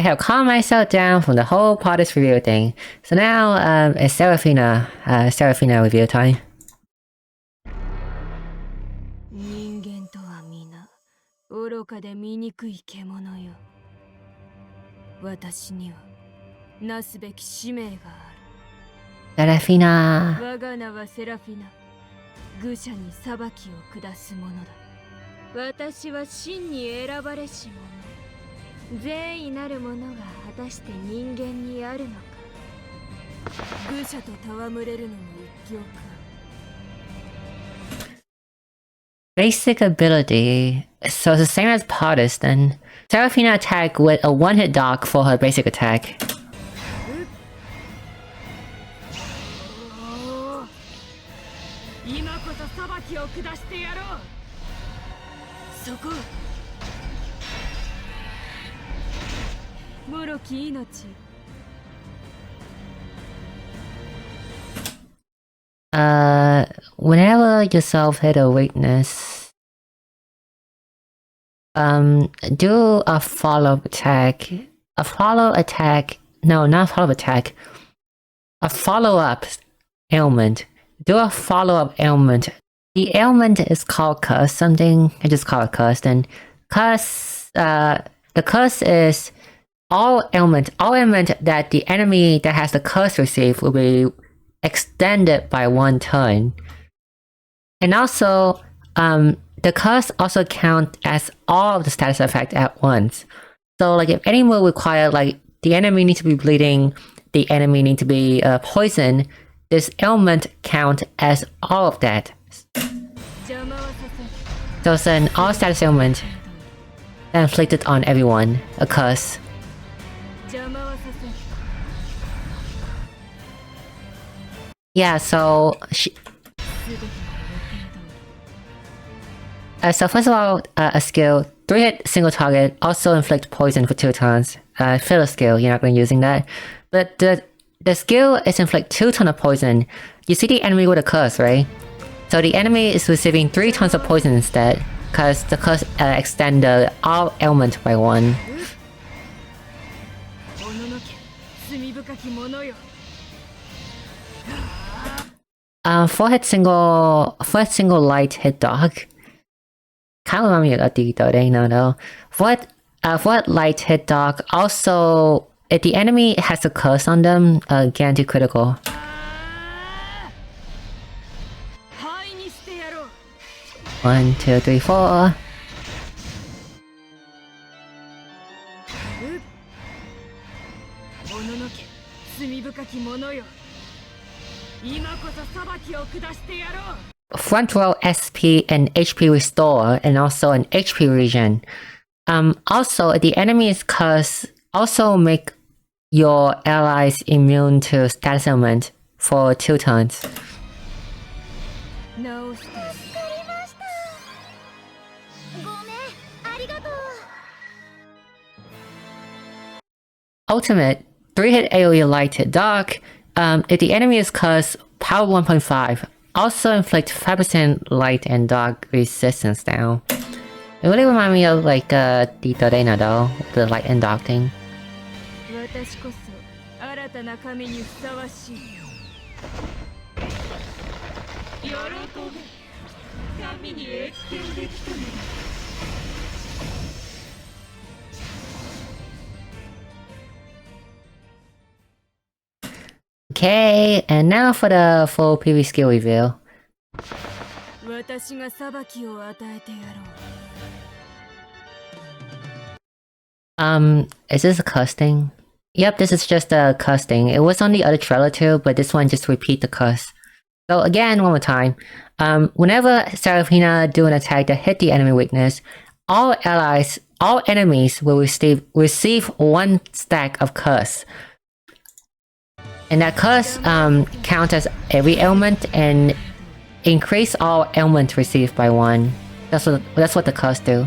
have calmed myself down from the whole Potters review thing. So now, it's Seraphina review time. 人間とは皆愚かで醜い獣よ。私にはなすべき使命がある。Seraphina. 我が名はセラフィナ。愚者に裁きを下す者だ。私は真に選ばれし者。善意なる者が果たして人間にあるのか。愚者と戯れるのも一興か。Basic ability. So it's the same as Potters then. Seraphina attack with a one-hit dodge for her basic attack. 今こそ裁きを下してやろう。そこ。脆き命。Whenever yourself hit a weakness, do a follow-up attack. A follow attack. No, not follow-up attack. A follow-up ailment. Do a follow-up ailment. The ailment is called curse something. I just call it curse. Then curse, the curse is all ailment that the enemy that has the curse received will be extended by one turn. And also, the curse also counts as all of the status effect at once. So like if any move require like the enemy needs to be bleeding, the enemy needs to be poisoned, this ailment count as all of that. So it's an all status ailment inflicted on everyone, a curse. Yeah, so so first of all, a skill, 3-hit single target, also inflict poison for 2 turns. Filler skill, you're not going to be using that. But the skill is inflict 2 tons of poison. You see the enemy with a curse, right? So the enemy is receiving 3 tons of poison instead, because the curse extend the all ailment by 1. Four-hit single light hit dog. Kind of remind me of the Dodeno though. Four-hit light hit dog. Also, if the enemy has a curse on them, guarantee critical. One, two, three, four. Front row SP and HP restore, and also an HP regen. Also, the enemy's curse also make your allies immune to status ailment for 2 turns. No. Ultimate 3-hit AoE light hit dog. If the enemy is cursed, power 1.5. Also inflict 5% light and dark resistance down. It really reminds me of like the Dodena though, the light and dark thing. Okay, and now for the full PV skill reveal. Is this a curse thing? Yep, this is just a curse thing. It was on the other trailer too, but this one just repeat the curse. So again, one more time. Whenever Seraphina do an attack that hit the enemy weakness, all enemies will receive 1 stack of curse. And that curse counts as every ailment and increase all ailment received by 1. That's what the curse do.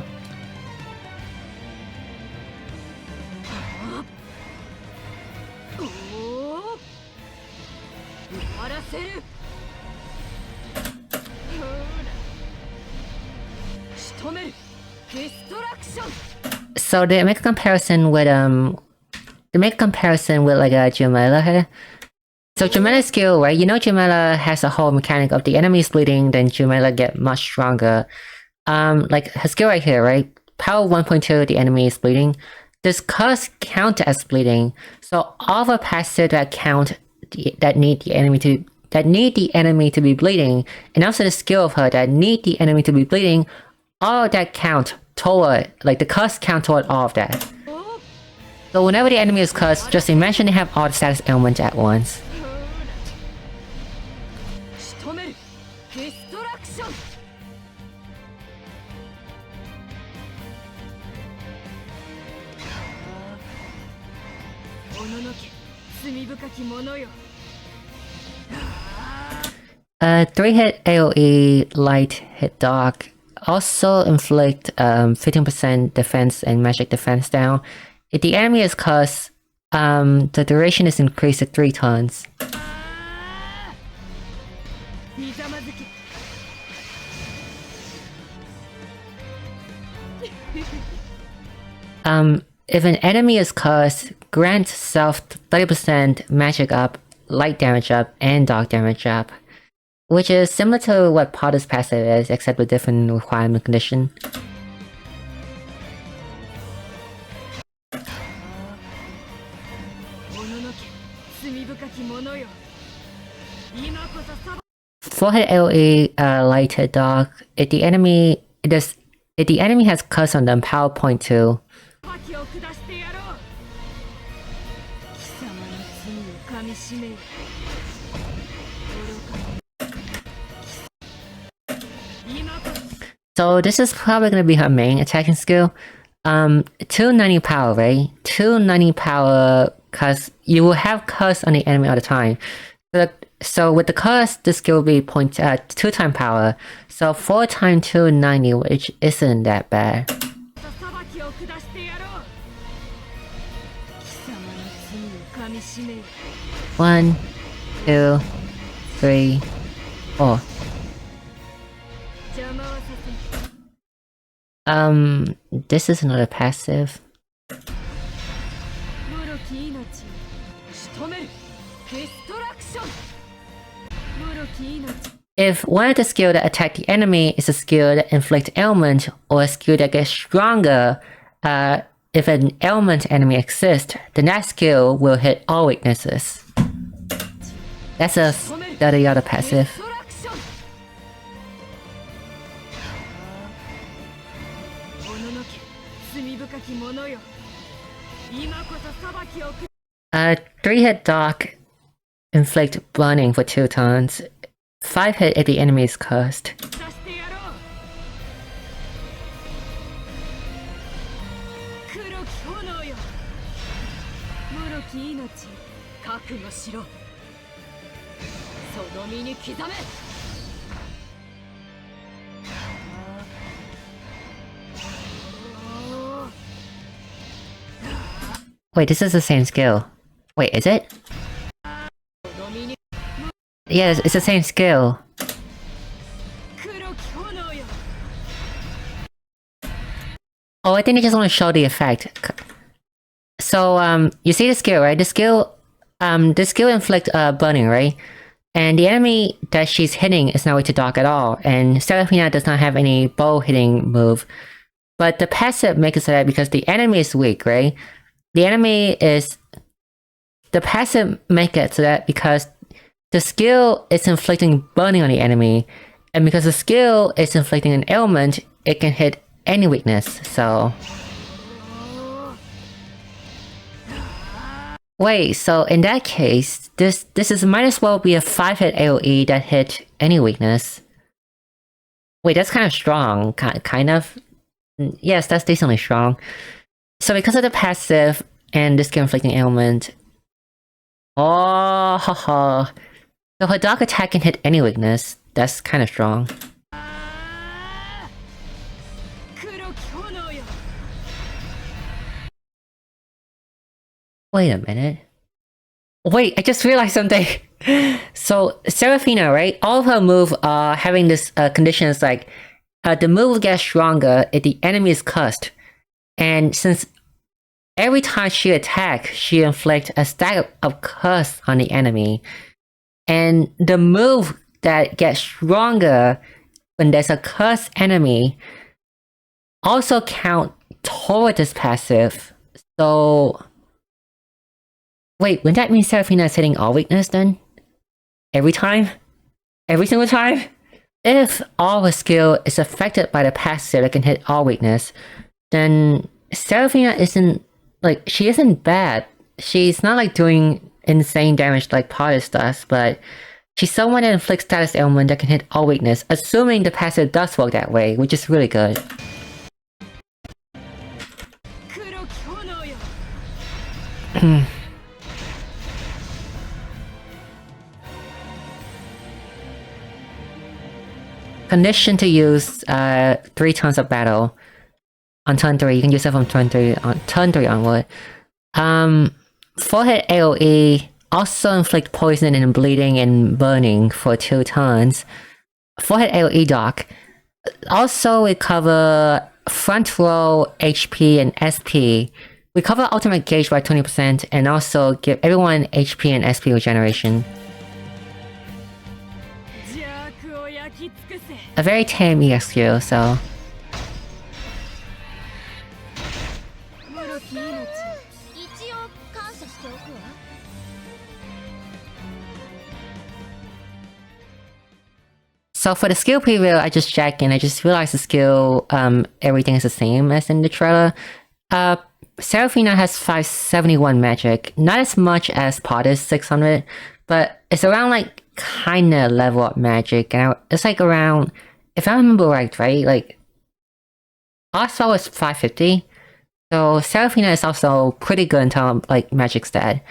So they make a comparison with to make a comparison with like a Jumela here. So Jumela's skill, right? You know Jumela has a whole mechanic of the enemies bleeding, then Jumela get much stronger. Like her skill right here, right? Power 1.2, the enemy is bleeding. Does CotC count as bleeding? So all the passive that count that need the enemy to be bleeding, and also the skill of her that need the enemy to be bleeding, all of that count toward, like the CotC count toward all of that. So whenever the enemy is CotC, just imagine they have all the status ailments at once. A 3-hit AoE light hit dog also inflict 15% defense and magic defense down. If the enemy is CotC, the duration is increased to 3 turns. If an enemy is CotC, grant self 30% magic up, light damage up, and dog damage up, which is similar to what Potter's passive is, except with different requirement condition. Four-hit AoE light hit dog. If the enemy has CotC on them, power 0.2. So this is probably gonna be her main attacking skill. 290 power, right? 290 power, cause you will have CotC on the enemy all the time. So with the CotC, the skill will be 2 times power. So 4 times 290, which isn't that bad. 1, 2, 3, 4. This is another passive. If one of the skills that attack the enemy is a skill that inflicts ailment, or a skill that gets stronger, if an ailment enemy exists, then that skill will hit all weaknesses. That's a yada yada passive. A 3-hit dog inflict burning for 2 turns. 5-hit if the enemy is cursed. Wait, this is the same skill. Wait, is it? Yeah, it's the same skill. Oh, I think I just want to show the effect. So, you see the skill, right? The skill inflict burning, right? And the enemy that she's hitting is not weak to dog at all, and Seraphina does not have any bow hitting move. But the passive makes it so that because the enemy is weak, right? The passive make it so that because the skill is inflicting burning on the enemy, and because the skill is inflicting an ailment, it can hit any weakness, so... Wait, so in that case, this might as well be a 5-hit AoE that hit any weakness. Wait, that's kind of strong, kind of? Yes, that's decently strong. So because of the passive and the skill inflicting ailment... Oh, haha. So her dog attack can hit any weakness. That's kind of strong. Wait a minute. Wait, I just realized something. So Seraphina, right? All of her move having this conditions like the move will get stronger if the enemy is cursed. And since every time she attacks, she inflicts a stack of curse on the enemy. And the move that gets stronger when there's a cursed enemy also count toward this passive. So wait, wouldn't that mean Seraphina is hitting all weakness then? Every time? Every single time? If all her skill is affected by the passive that can hit all weakness, then Seraphina isn't, like, she isn't bad. She's not like doing insane damage like Potus does, but she's someone that inflicts status ailment that can hit all weakness, assuming the passive does work that way, which is really good. Condition to use 3 turns of battle on turn 3. You can use it from turn 3 onward. 4-hit AoE, also inflict poison and bleeding and burning for 2 turns. 4-hit AoE dock. Also recover front row HP and SP. Recover ultimate gauge by 20% and also give everyone HP and SP regeneration. A very tame EX skill, so... So for the skill preview, I just checked and I just realized the skill, everything is the same as in the trailer. Seraphina has 571 magic, not as much as Potus 600, but it's around like kinda level up magic, and it's like around, if I remember right, like Oswald was 550, so Seraphina is also pretty good in terms of like magic stat.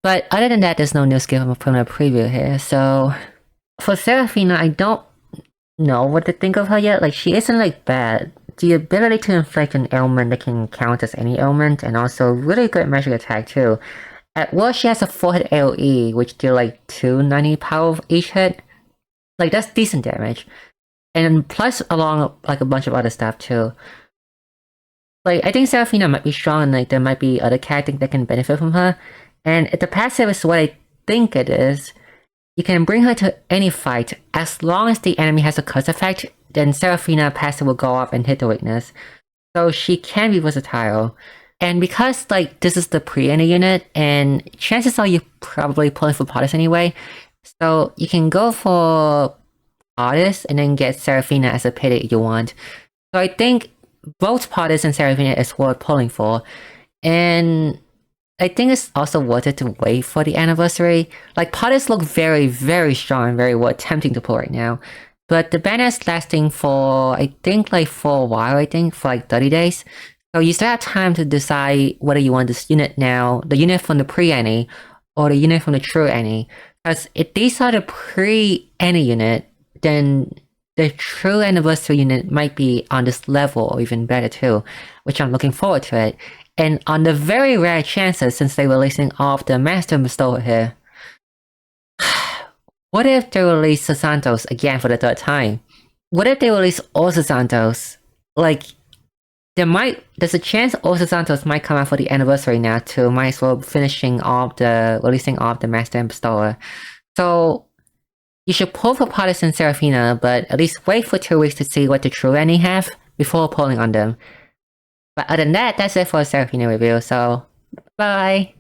But other than that, there's no new skill from the preview here, so for Seraphina, I don't know what to think of her yet. Like, she isn't like bad. The ability to inflict an ailment that can count as any ailment, and also really good magic attack too. At worst, she has a 4-hit AoE, which do like 290 power each hit. Like, that's decent damage. And plus, along like a bunch of other stuff too. Like, I think Seraphina might be strong, and like there might be other characters that can benefit from her. And if the passive is what I think it is, you can bring her to any fight. As long as the enemy has a curse effect, then Seraphina passive will go up and hit the weakness. So she can be versatile. And because like this is the pre-any unit, and chances are you're probably pulling for Potus anyway, so you can go for Potus and then get Seraphina as a pity if you want. So I think both Potus and Seraphina is worth pulling for. And I think it's also worth it to wait for the anniversary. Like, Potus look very, very strong and very worth attempting to pull right now. But the banner is lasting for, I think, like for a while, for like 30 days. So you still have time to decide whether you want this unit now, the unit from the pre-any, or the unit from the true any. Because if these are the pre-any unit, then the true anniversary unit might be on this level or even better too, which I'm looking forward to it. And on the very rare chances, since they're releasing off the Master Bestower here, what if they release Santos again for the 3rd time? What if they release all Santos? Like, there's a chance all Santos might come out for the anniversary now too, might as well releasing off the Master and Bestower. So, you should pull for Potus and Seraphina, but at least wait for 2 weeks to see what the true any have before pulling on them. But other than that, that's it for a Seraphina review, so bye!